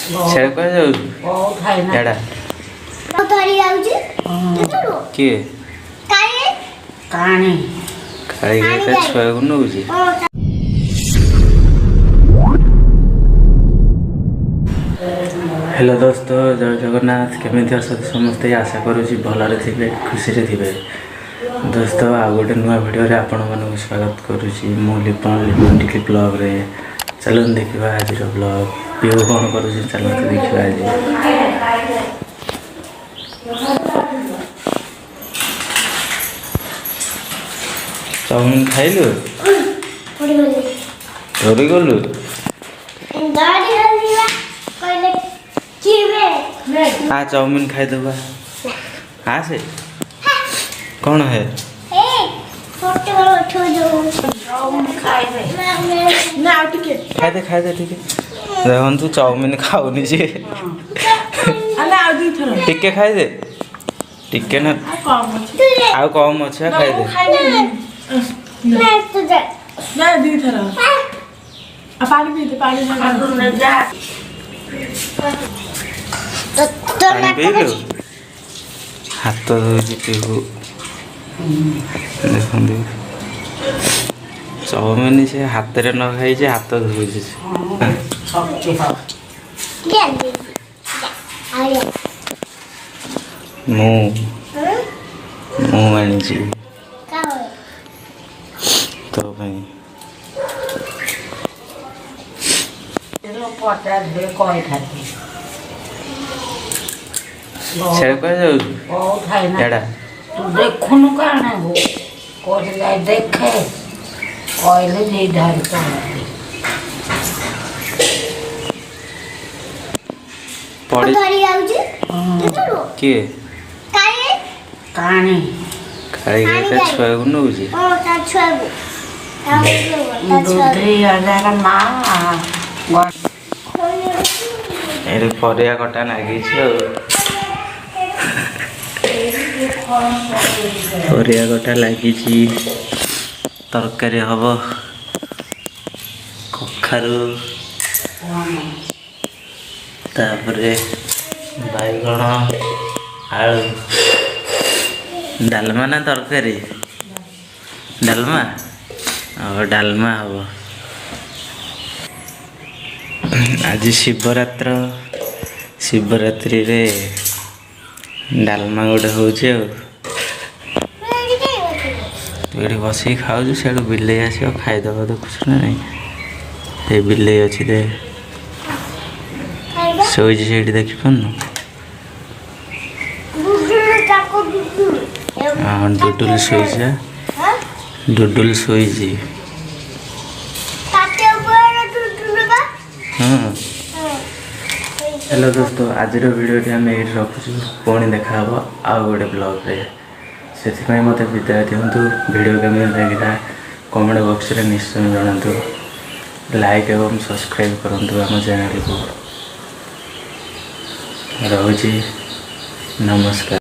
छेड़ को जाऊ बहुत है ना एड़ा धरी आउची के कहानी खाई गए छुआ को नउजी हेलो दोस्त जय जगन्नाथ केमी समस्ते आशा करुँची भलरे थे खुशी थे दोस्त आ गोटे नुआ भिडियो आपण मानक स्वागत करुँची मु लिपन लिपन टिके ब्लॉग रे चलन देखा आज ब्लॉग पीओ कौन करुँची चलते देखा आज चाउमिन खाइलु धरी गलु आ चाउमिन खाइदबा हाँ से कौन है खाइदे ठीक देखन तू चाउमिन खाऊनी जे टिके खाइदे टिके ना आउ कम अच्छा खाइदे पानी पीलु हाथ धोई पीबू देखते चाउमिन से हाथ में न खाई हाथ धोई आनी तो भाई छेड़ को जाऊ बहुत है ना एड़ा तू देखुनु काना हो कोठ जाय देखे कोइले नहीं ढाल तो पड़ी धरी आउची के कहानी खाई गए छुआ को नउजी दूधी हजार माँ ये परिया कटा लगी परिया कटा लगी तरकारी हम कखारू तापरे बैगण आलू डालमा ना तरकारी डालमा और डालमा हम आज शिवरात्रि रे डालमा गोटे हूँ ये बस खाऊ से बिले आस खाईदब देखुच ना नहीं ये बिले अच्छी दे शोची से देखिपार हाँ डुडुल शोचा डुडुल शोची हाँ हेलो दोस्तों आज भिडियो आम ये रखुचु पुणी देखा आउ गोटे ब्लॉग रे से मत विदाय दिंतु भिडियो केमी लगे कमेंट बॉक्स रे निश्चय जनातु लाइक एवं सब्सक्राइब करूँ आम चैनल को रोची नमस्कार।